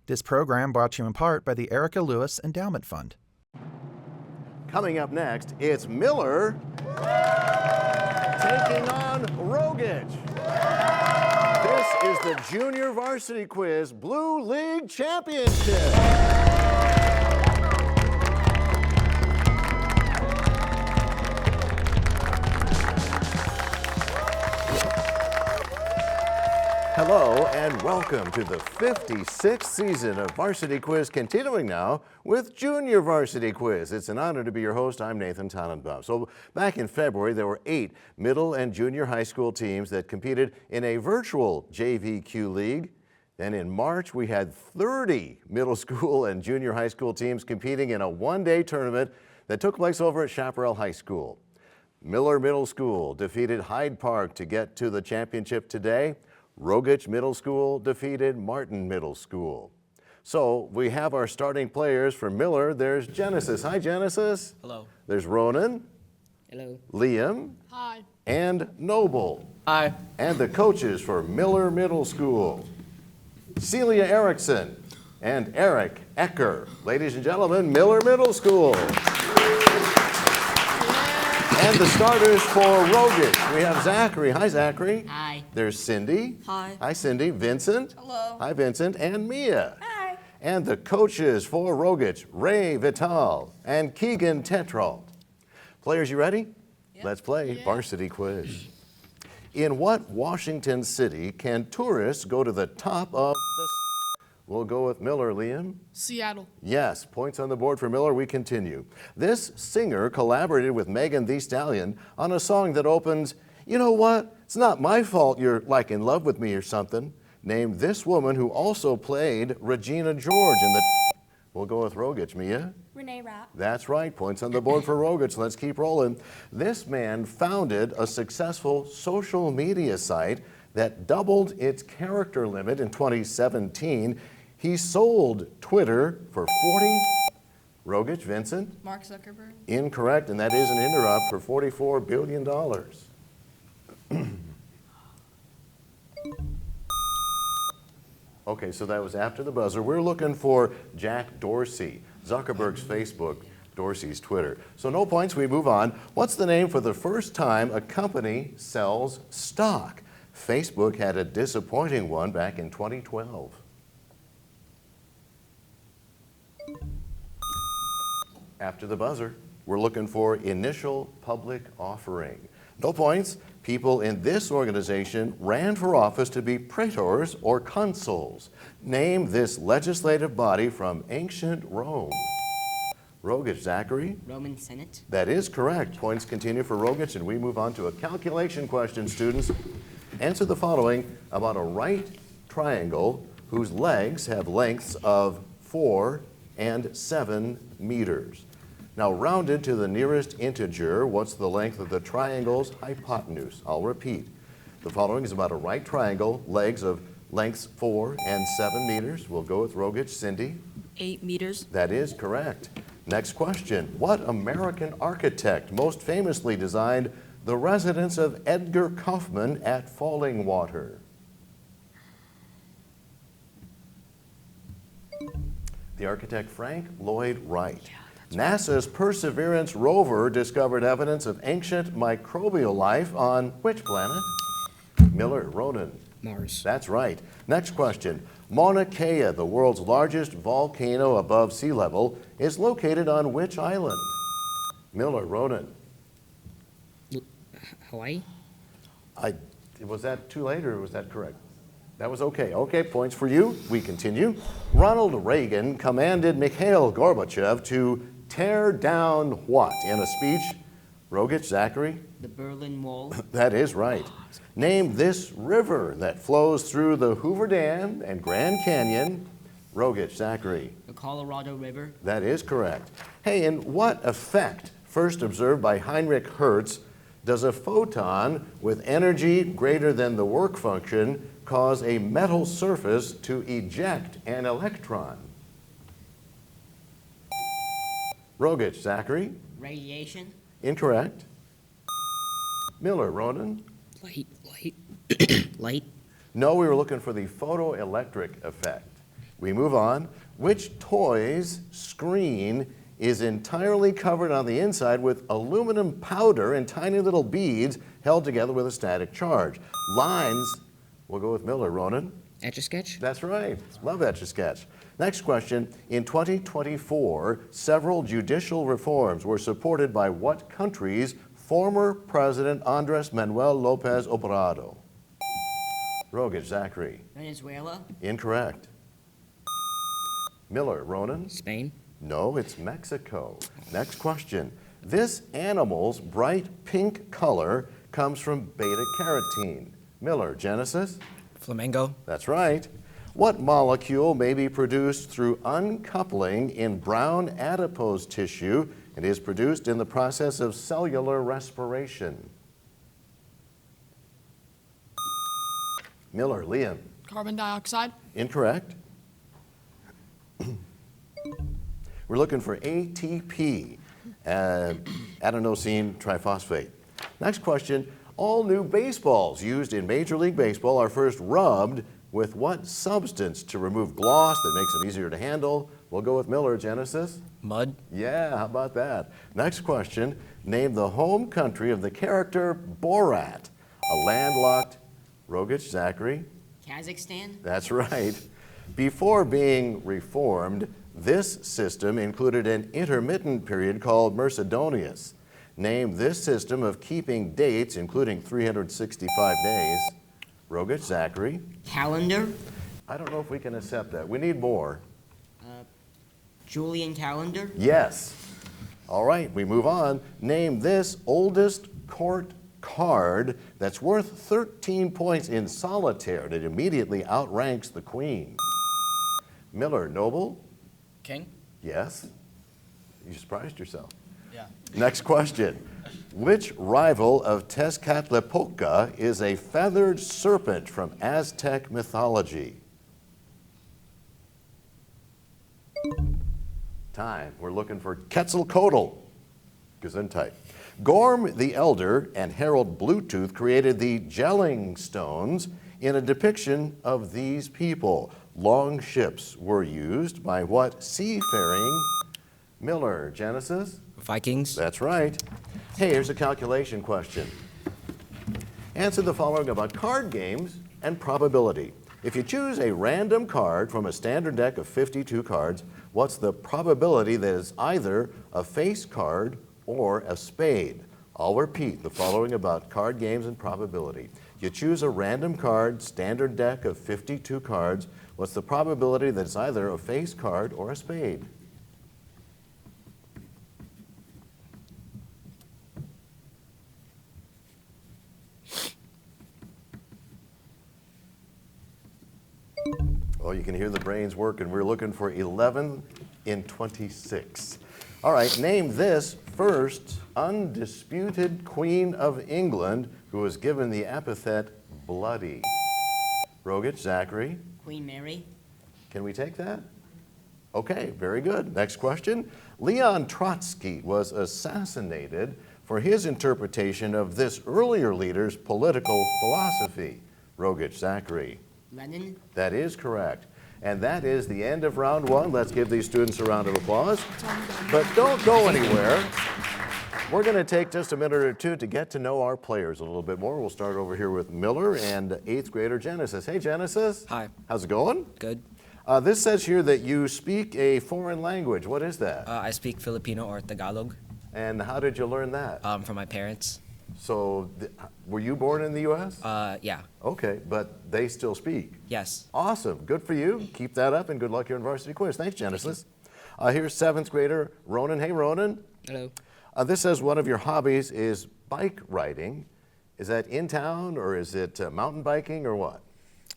This program brought to you in part by the Erica Lewis Endowment Fund. Coming up next, it's Miller taking on Rogich. This is the Junior Varsity Quiz Blue League Championship. Hello and welcome to the 56th season of Varsity Quiz, continuing now with Junior Varsity Quiz. It's an honor to be your host. I'm Nathan Tannenbaum. So back in February, there were 8 middle and junior high school teams that competed in a virtual JVQ league. Then in March, we had 30 middle school and junior high school teams competing in a one-day tournament that took place over at Chaparral High School. Miller Middle School defeated Hyde Park to get to the championship today. Rogich Middle School defeated Martin Middle School. So we have our starting players for Miller. There's Genesis. Hi, Genesis. Hello. There's Ronan. Hello. Liam. Hi. And Noble. Hi. And the coaches for Miller Middle School, Celia Erickson and Eric Ecker. Ladies and gentlemen, Miller Middle School. And the starters for Rogich, we have Zachary. Hi, Zachary. Hi. There's Cindy. Hi. Hi, Cindy. Vincent. Hello. Hi, Vincent. And Mia. Hi. And the coaches for Rogich, Ray Vital and Keegan Tetrald. Players, you ready? Yep. Let's play Varsity Quiz. In what Washington city can tourists go to the top of the... We'll go with Miller, Liam. Seattle. Yes, points on the board for Miller. We continue. This singer collaborated with Megan Thee Stallion on a song that opens, "You know what? It's not my fault you're like in love with me or something." Name this woman who also played Regina George in the... We'll go with Rogich. Mia? Renee Rapp. That's right. Points on the board for Rogich. Let's keep rolling. This man founded a successful social media site that doubled its character limit in 2017. He sold Twitter for 40... Rogich, Vincent? Mark Zuckerberg. Incorrect, and that is an interrupt for $44 billion. Okay, so that was after the buzzer. We're looking for Jack Dorsey, Zuckerberg's Facebook, Dorsey's Twitter. So no points, we move on. What's the name for the first time a company sells stock? Facebook had a disappointing one back in 2012. After the buzzer, we're looking for initial public offering. No points. People in this organization ran for office to be praetors or consuls. Name this legislative body from ancient Rome. Rogich, Zachary? Roman Senate. That is correct. Points continue for Rogich, and we move on to a calculation question, students. Answer the following about a right triangle whose legs have lengths of 4 and 7 meters. Now, rounded to the nearest integer, what's the length of the triangle's hypotenuse? I'll repeat. The following is about a right triangle, legs of lengths 4 and 7 meters. We'll go with Rogich. Cindy? 8 meters. That is correct. Next question. What American architect most famously designed the residence of Edgar Kaufman at Fallingwater? The architect Frank Lloyd Wright. NASA's Perseverance rover discovered evidence of ancient microbial life on which planet? Miller, Ronan. Mars. That's right. Next question. Mauna Kea, the world's largest volcano above sea level, is located on which island? Miller, Ronan. Hawaii. Was that too late or was that correct? That was okay. Okay, points for you. We continue. Ronald Reagan commanded Mikhail Gorbachev to tear down what in a speech? Rogich, Zachary? The Berlin Wall. That is right. Name this river that flows through the Hoover Dam and Grand Canyon. Rogich, Zachary? The Colorado River. That is correct. Hey, in what effect, first observed by Heinrich Hertz, does a photon with energy greater than the work function cause a metal surface to eject an electron? Rogich, Zachary? Radiation. Incorrect. Miller, Ronan? Light. No, we were looking for the photoelectric effect. We move on. Which toy's screen is entirely covered on the inside with aluminum powder and tiny little beads held together with a static charge? Lines, we'll go with Miller. Ronan? Etch-a-Sketch? That's right. Love Etch-a-Sketch. Next question. In 2024, several judicial reforms were supported by what country's former President Andres Manuel Lopez Obrador? Rogich, Zachary. Venezuela? Incorrect. Miller, Ronan? Spain? No, it's Mexico. Next question. This animal's bright pink color comes from beta-carotene. Miller, Genesis? Flamingo. That's right. What molecule may be produced through uncoupling in brown adipose tissue and is produced in the process of cellular respiration? Miller, Liam. Carbon dioxide. Incorrect. We're looking for ATP, adenosine triphosphate. Next question. All new baseballs used in Major League Baseball are first rubbed with what substance to remove gloss that makes them easier to handle? We'll go with Miller, Genesis. Mud. Yeah, how about that? Next question. Name the home country of the character Borat, a landlocked, Rogich, Zachary. Kazakhstan? That's right. Before being reformed, this system included an intermittent period called Mercedonius. Name this system of keeping dates, including 365 days. Rogich, Zachary. Calendar? I don't know if we can accept that. We need more. Julian calendar? Yes. All right, we move on. Name this oldest court card that's worth 13 points in solitaire that immediately outranks the queen. Miller, Noble? King. Yes. You surprised yourself. Yeah. Next question. Which rival of Tezcatlipoca is a feathered serpent from Aztec mythology? Time. We're looking for Quetzalcoatl. Gesundheit. Gorm the Elder and Harold Bluetooth created the gelling stones in a depiction of these people. Long ships were used by what seafaring? Miller, Genesis? Vikings. That's right. Hey, here's a calculation question. Answer the following about card games and probability. If you choose a random card from a standard deck of 52 cards, what's the probability that it's either a face card or a spade? I'll repeat the following about card games and probability. You choose a random card, standard deck of 52 cards, what's the probability that it's either a face card or a spade? Oh, you can hear the brains working. We're looking for 11 in 26. All right, name this first undisputed Queen of England who was given the epithet bloody. Rogich, Zachary. Queen Mary? Can we take that? Okay, very good. Next question. Leon Trotsky was assassinated for his interpretation of this earlier leader's political philosophy. Rogich, Zachary. Lenin? That is correct. And that is the end of round one. Let's give these students a round of applause. But don't go anywhere. We're going to take just a minute or two to get to know our players a little bit more. We'll start over here with Miller and 8th grader Genesis. Hey, Genesis. Hi. How's it going? Good. This says here that you speak a foreign language. What is that? I speak Filipino or Tagalog And how did you learn that? from my parents. So, were you born in the U.S.? Yeah. Okay, but they still speak. Yes. Awesome. Good for you. Keep that up, and good luck here in Varsity Quiz. Thanks, Genesis. Here's 7th grader Ronan. Hey, Ronan. Hello. This says one of your hobbies is bike riding. Is that in town, or is it mountain biking, or what?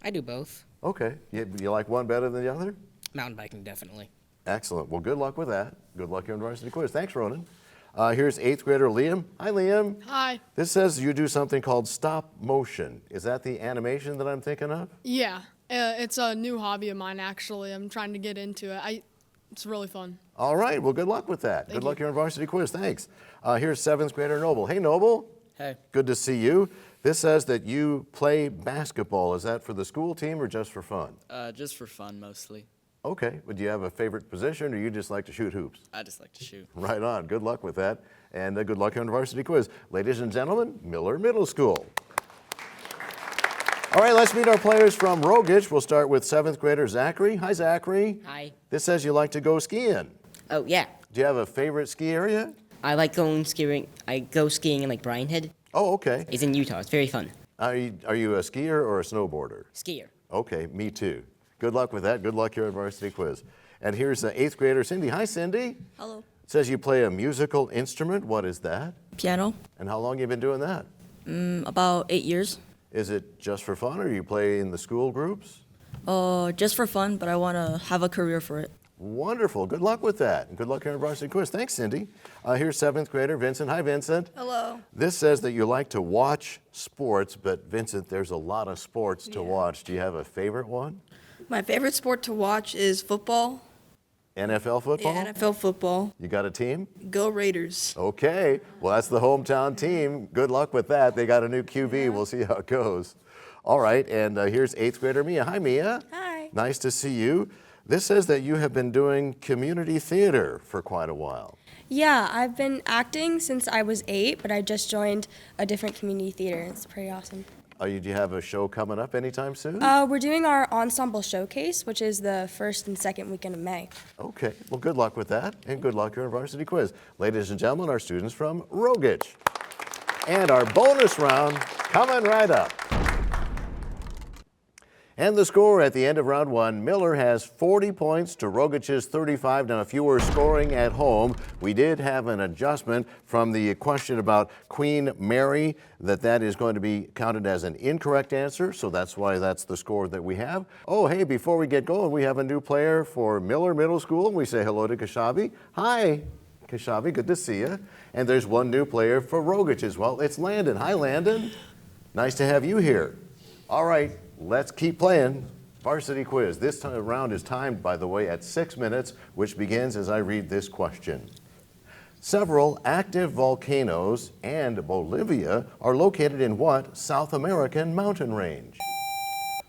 I do both. Okay. You like one better than the other? Mountain biking, definitely. Excellent. Well, good luck with that. Good luck here in Varsity Quiz. Thanks, Ronan. Here's 8th grader Liam. Hi, Liam. Hi. This says you do something called stop motion. Is that the animation that I'm thinking of? Yeah, it's a new hobby of mine, actually. I'm trying to get into it. It's really fun. All right. Well, good luck with that. Good luck here in Varsity Quiz. Thanks. Here's 7th grader Noble. Hey, Noble. Hey. Good to see you. This says that you play basketball. Is that for the school team or just for fun? Just for fun, mostly. Okay, but do you have a favorite position, or you just like to shoot hoops? I just like to shoot. Right on. Good luck with that, and good luck here on the Varsity Quiz. Ladies and gentlemen, Miller Middle School. All right, let's meet our players from Rogich. We'll start with 7th grader Zachary. Hi, Zachary. Hi. This says you like to go skiing. Oh, yeah. Do you have a favorite ski area? I like going skiing. I go skiing in like Bryan Head. Oh, okay. It's in Utah. It's very fun. Are you a skier or a snowboarder? Skier. Okay, me too. Good luck with that. Good luck here at Varsity Quiz. And here's 8th grader Cindy. Hi, Cindy. Hello. It says you play a musical instrument. What is that? Piano. And how long have you been doing that? About 8 years. Is it just for fun, or you play in the school groups? Just for fun, but I want to have a career for it. Wonderful. Good luck with that. And good luck here at Varsity Quiz. Thanks, Cindy. Here's 7th grader Vincent. Hi, Vincent. Hello. This says that you like to watch sports, but Vincent, there's a lot of sports to watch. Do you have a favorite one? My favorite sport to watch is football. NFL football? Yeah, NFL football. You got a team? Go Raiders. Okay. Well, that's the hometown team. Good luck with that. They got a new QB. We'll see how it goes. All right. And here's 8th grader Mia. Hi, Mia. Hi. Nice to see you. This says that you have been doing community theater for quite a while. Yeah, I've been acting since I was 8, but I just joined a different community theater. It's pretty awesome. Do you have a show coming up anytime soon? We're doing our ensemble showcase, which is the 1st and 2nd weekend of May. Okay. Well, good luck with that, and good luck here in Varsity Quiz. Ladies and gentlemen, our students from Rogich. And our bonus round coming right up. And the score at the end of round 1, Miller has 40 points to Rogich's 35. Now, if you were scoring at home, we did have an adjustment from the question about Queen Mary, that is going to be counted as an incorrect answer, so that's why that's the score that we have. Oh, hey, before we get going, we have a new player for Miller Middle School. We say hello to Kashabi. Hi, Kashabi, good to see you. And there's one new player for Rogich as well. It's Landon. Hi, Landon. Nice to have you here. All right. Let's keep playing Varsity Quiz. This round is timed, by the way, at 6 minutes, which begins as I read this question. Several active volcanoes and Bolivia are located in what South American mountain range?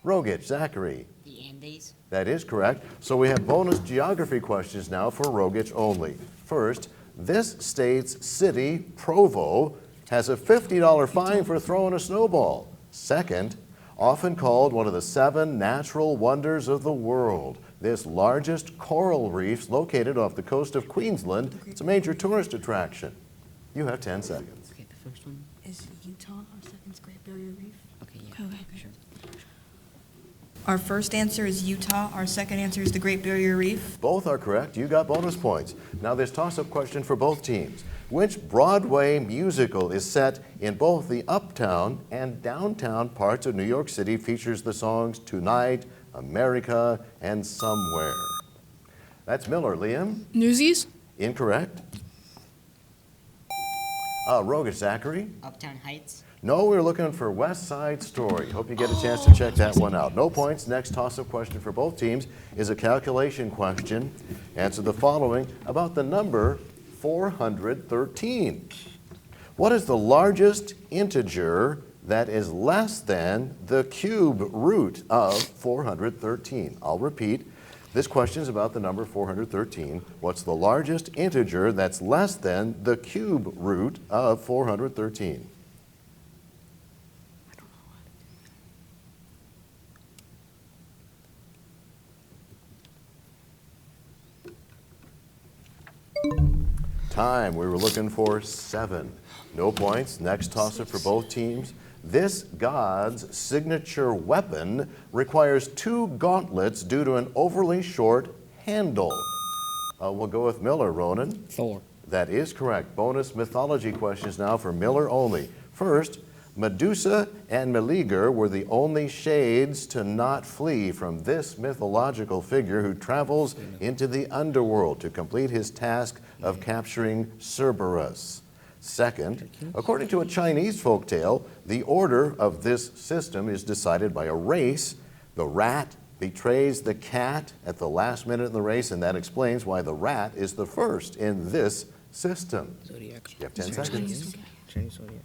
Rogich, Zachary. The Andes. That is correct. So we have bonus geography questions now for Rogich only. First, this state's city, Provo, has a $50 fine for throwing a snowball. Second, often called one of the 7 natural wonders of the world, this largest coral reef located off the coast of Queensland. It's a major tourist attraction. You have 10 seconds. Okay, the first one. Is Utah our second Great Barrier Reef? Okay, yeah. Okay. Sure. Our first answer is Utah. Our second answer is the Great Barrier Reef. Both are correct. You got bonus points. Now this toss-up question for both teams. Which Broadway musical is set in both the uptown and downtown parts of New York City, features the songs Tonight, America, and Somewhere? That's Miller. Liam? Newsies? Incorrect. Rogich, Zachary? Uptown Heights. No, we're looking for West Side Story. Hope you get a chance to check that one out. No points. Next toss-up question for both teams is a calculation question. Answer the following about the number 413. What is the largest integer that is less than the cube root of 413? I'll repeat. This question is about the number 413. What's the largest integer that's less than the cube root of 413? Time. We were looking for 7. No points. Next toss-up for both teams. This god's signature weapon requires 2 gauntlets due to an overly short handle. We'll go with Miller. Ronan? Thor. That is correct. Bonus mythology questions now for Miller only. First, Medusa and Meleager were the only shades to not flee from this mythological figure who travels into the underworld to complete his task of capturing Cerberus. Second, according to a Chinese folktale, the order of this system is decided by a race. The rat betrays the cat at the last minute in the race, and that explains why the rat is the first in this system. Zodiac. You have 10 seconds. Chinese Zodiac.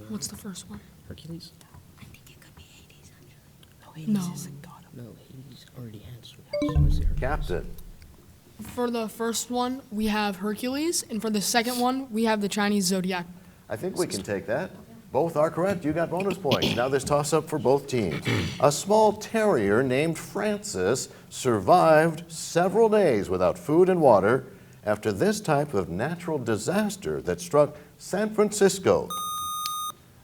What's the first one? Hercules? I think it could be Hades, actually. No. Is a god of No, he's already answered. Captain. For the first one, we have Hercules, and for the second one, we have the Chinese zodiac. I think we can take that. Both are correct. You got bonus points. Now this toss-up for both teams. A small terrier named Francis survived several days without food and water after this type of natural disaster that struck San Francisco.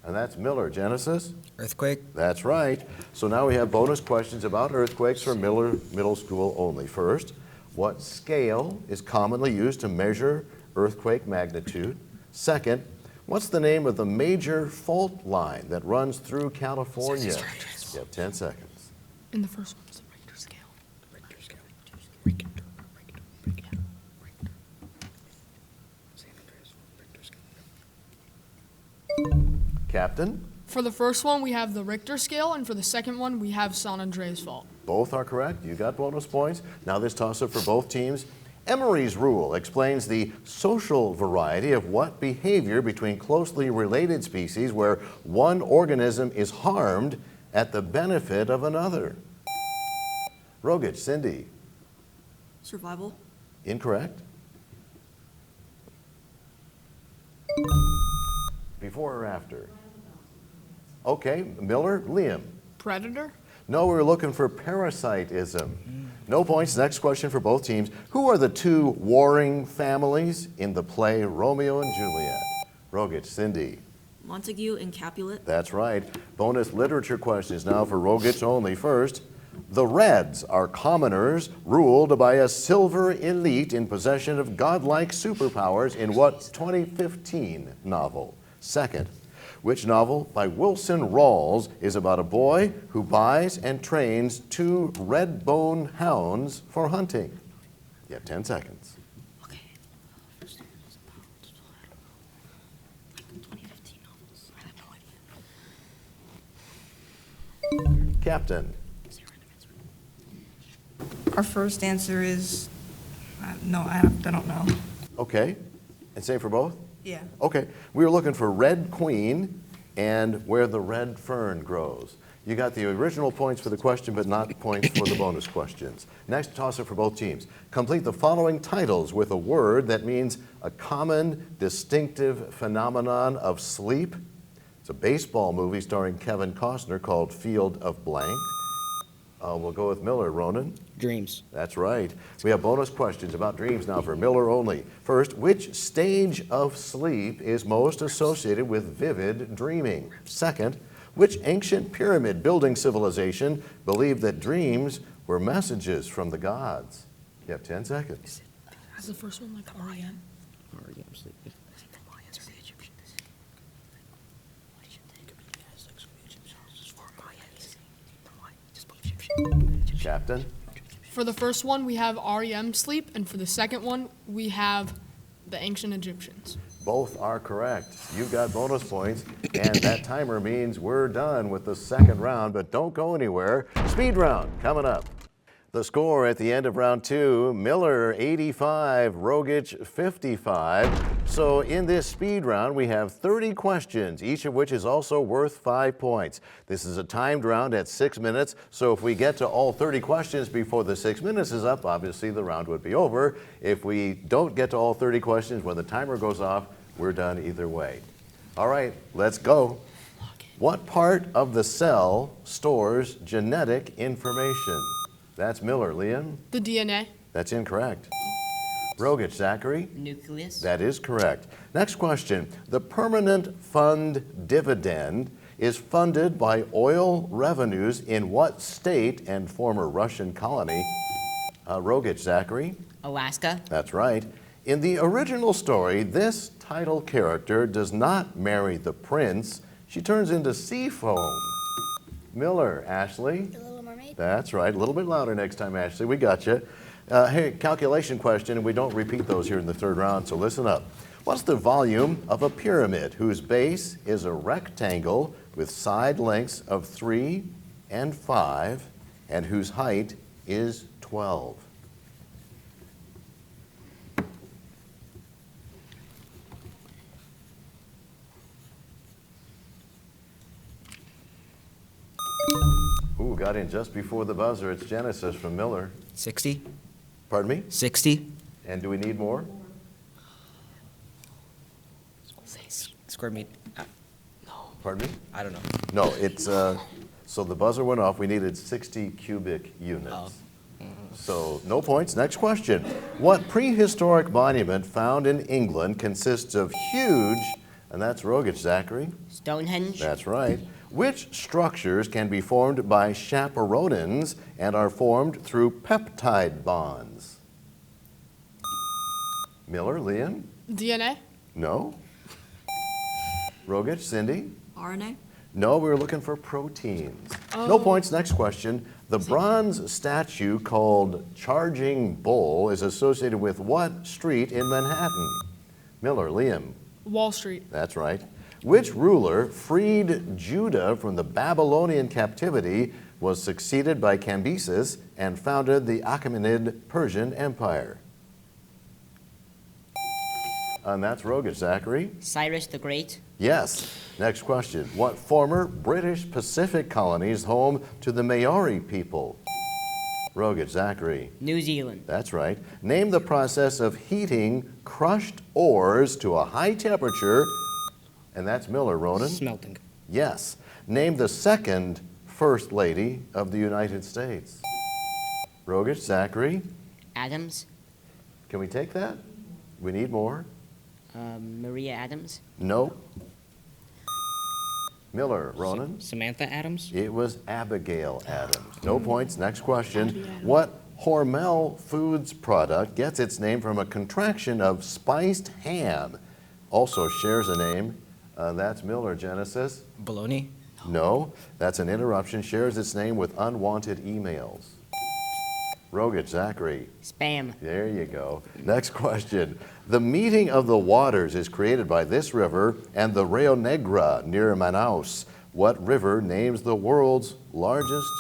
And that's Miller. Genesis? Earthquake. That's right. So now we have bonus questions about earthquakes for Miller Middle School only. First, what scale is commonly used to measure earthquake magnitude? Second, what's the name of the major fault line that runs through California? You have 10 seconds. And the first one is the Richter scale. Captain? For the first one, we have the Richter scale, and for the second one, we have San Andreas fault. Both are correct. You got bonus points. Now this toss-up for both teams. Emery's rule explains the social variety of what behavior between closely related species where one organism is harmed at the benefit of another. Rogich, Cindy. Survival. Incorrect. Before or after? Okay, Miller, Liam. Predator? No, we were looking for parasitism. No points. Next question for both teams. Who are the two warring families in the play Romeo and Juliet? Rogich, Cindy. Montague and Capulet. That's right. Bonus literature questions now for Rogich only. First, the Reds are commoners ruled by a silver elite in possession of godlike superpowers in what 2015 novel? Second, which novel by Wilson Rawls is about a boy who buys and trains two red-bone hounds for hunting? You have 10 seconds. Okay. First one was about, I don't know, like 2015 novels. I have no idea. Captain. Our first answer is, no, I don't know. Okay. And same for both? Yeah. Okay. We were looking for Red Queen and Where the Red Fern Grows. You got the original points for the question, but not points for the bonus questions. Next toss-up for both teams. Complete the following titles with a word that means a common, distinctive phenomenon of sleep. It's a baseball movie starring Kevin Costner called Field of Blank. We'll go with Miller. Ronan? Dreams. That's right. We have bonus questions about dreams now for Miller only. First, which stage of sleep is most associated with vivid dreaming? Second, which ancient pyramid building civilization believed that dreams were messages from the gods? You have 10 seconds. Is the first one like REM? REM sleep. Captain? For the first one, we have REM sleep, and for the second one, we have the ancient Egyptians. Both are correct. You got bonus points, and that timer means we're done with the second round, but don't go anywhere. Speed round coming up. The score at the end of round two, Miller 85, Rogich 55. So in this speed round, we have 30 questions, each of which is also worth 5 points. This is a timed round at 6 minutes, so if we get to all 30 questions before the 6 minutes is up, obviously the round would be over. If we don't get to all 30 questions when the timer goes off, we're done either way. All right, let's go. What part of the cell stores genetic information? That's Miller. Liam? The DNA. That's incorrect. Rogich, Zachary? Nucleus. That is correct. Next question. The permanent fund dividend is funded by oil revenues in what state and former Russian colony? Rogich, Zachary? Alaska. That's right. In the original story, this title character does not marry the prince. She turns into sea foam. Miller, Ashley? The Little Mermaid. That's right. A little bit louder next time, Ashley. We got you. Hey, calculation question, and we don't repeat those here in the third round, so listen up. What's the volume of a pyramid whose base is a rectangle with side lengths of 3 and 5 and whose height is 12? Ooh, got in just before the buzzer. It's Genesis from Miller. 60. Pardon me? 60. And do we need more? Square meter. Pardon me? I don't know. No, it's, so the buzzer went off. We needed 60 cubic units. Oh. So no points. Next question. What prehistoric monument found in England consists of huge, and that's Rogich, Zachary? Stonehenge. That's right. Which structures can be formed by chaperonins and are formed through peptide bonds? Miller, Liam? DNA? No. Rogich, Cindy? RNA? No, we were looking for proteins. No points. Next question. The bronze statue called Charging Bull is associated with what street in Manhattan? Miller, Liam? Wall Street. That's right. Which ruler freed Judah from the Babylonian captivity, was succeeded by Cambyses, and founded the Achaemenid Persian Empire? And that's Rogich, Zachary. Cyrus the Great. Yes. Next question. What former British Pacific colony is home to the Maori people? Rogich, Zachary. New Zealand. That's right. Name the process of heating crushed ores to a high temperature, and that's Miller, Ronan. Smelting. Yes. Name the second First Lady of the United States. Rogich, Zachary. Adams. Can we take that? We need more? Maria Adams. No. Miller, Ronan. Samantha Adams. It was Abigail Adams. No points. Next question. What Hormel Foods product gets its name from a contraction of spiced ham? Also shares a name. That's Miller, Genesis. Bologna. No, that's an interruption. Shares its name with unwanted emails. Rogich, Zachary. Spam. There you go. Next question. The meeting of the waters is created by this river and the Rio Negro near Manaus. What river names the world's largest?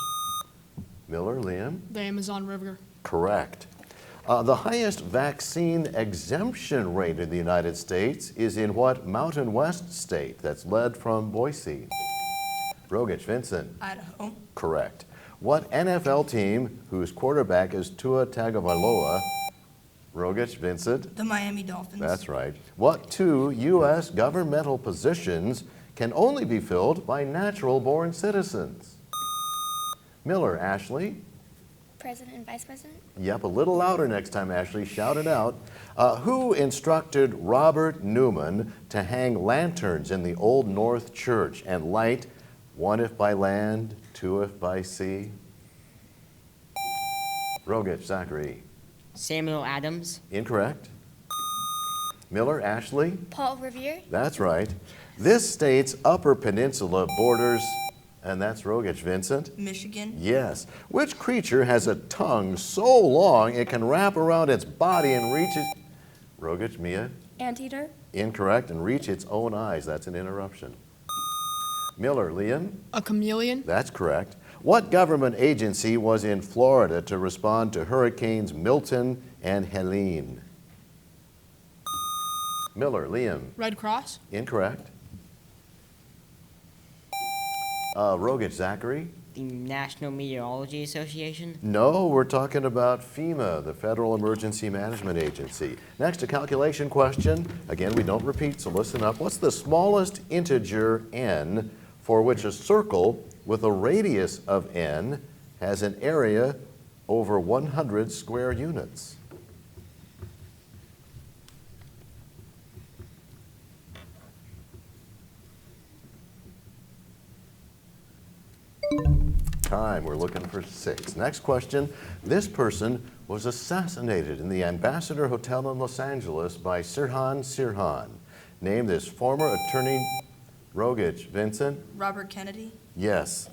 Miller, Liam? The Amazon River. Correct. The highest vaccine exemption rate in the United States is in what Mountain West state? That's led from Boise. Rogich, Vincent? Idaho. Correct. What NFL team whose quarterback is Tua Tagovailoa? Rogich, Vincent? The Miami Dolphins. That's right. What two U.S. governmental positions can only be filled by natural-born citizens? Miller, Ashley? President and Vice President? Yep, a little louder next time, Ashley. Shout it out. Who instructed Robert Newman to hang lanterns in the Old North Church and light one if by land, two if by sea? Rogich, Zachary. Samuel Adams. Incorrect. Miller, Ashley. Paul Revere? That's right. This state's Upper Peninsula borders, and that's Rogich, Vincent. Michigan. Yes. Which creature has a tongue so long it can wrap around its body and reach it? Rogich, Mia. Anteater? Incorrect, and reach its own eyes. That's an interruption. Miller, Liam. A chameleon. That's correct. What government agency was in Florida to respond to Hurricanes Milton and Helene? Miller, Liam. Red Cross. Incorrect. Rogich, Zachary. The National Meteorology Association. No, we're talking about FEMA, the Federal Emergency Management Agency. Next, a calculation question. Again, we don't repeat, so listen up. What's the smallest integer n for which a circle with a radius of n has an area over 100 square units? Time, we're looking for 6. Next question. This person was assassinated in the Ambassador Hotel in Los Angeles by Sirhan Sirhan. Name this former attorney. Rogich, Vincent? Robert Kennedy. Yes.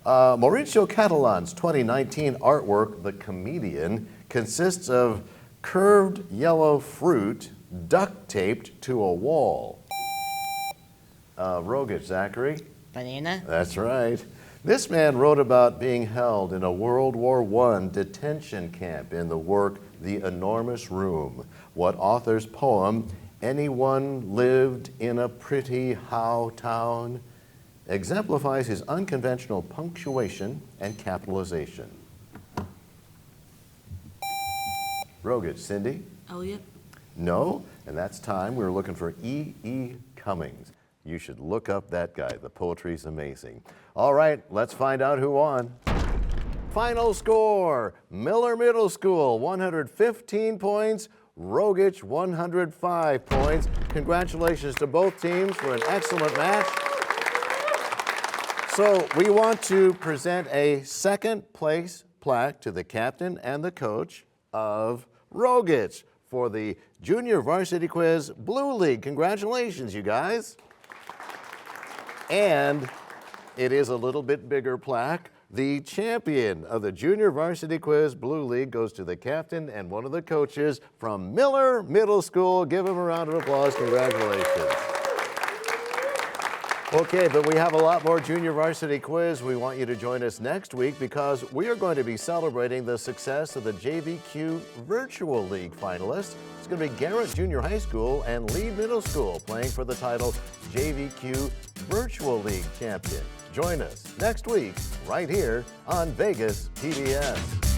Mauricio Catalan's 2019 artwork, The Comedian, consists of curved yellow fruit duct taped to a wall. Rogich, Zachary? Banana. That's right. This man wrote about being held in a World War I detention camp in the work The Enormous Room. What author's poem, Anyone Lived in a Pretty How Town? exemplifies his unconventional punctuation and capitalization? Rogich, Cindy? Elliot. No, and that's time. We were looking for E. Cummings. You should look up that guy. The poetry's amazing. All right, let's find out who won. Final score, Miller Middle School, 115 points, Rogich, 105 points. Congratulations to both teams for an excellent match. So we want to present a second place plaque to the captain and the coach of Rogich for the Junior Varsity Quiz Blue League. Congratulations, you guys. And it is a little bit bigger plaque. The champion of the Junior Varsity Quiz Blue League goes to the captain and one of the coaches from Miller Middle School. Give them a round of applause. Congratulations. Okay, but we have a lot more Junior Varsity Quiz. We want you to join us next week because we are going to be celebrating the success of the JVQ Virtual League finalists. It's going to be Garrett Junior High School and Lee Middle School playing for the title JVQ Virtual League Champion. Join us next week right here on Vegas PBS.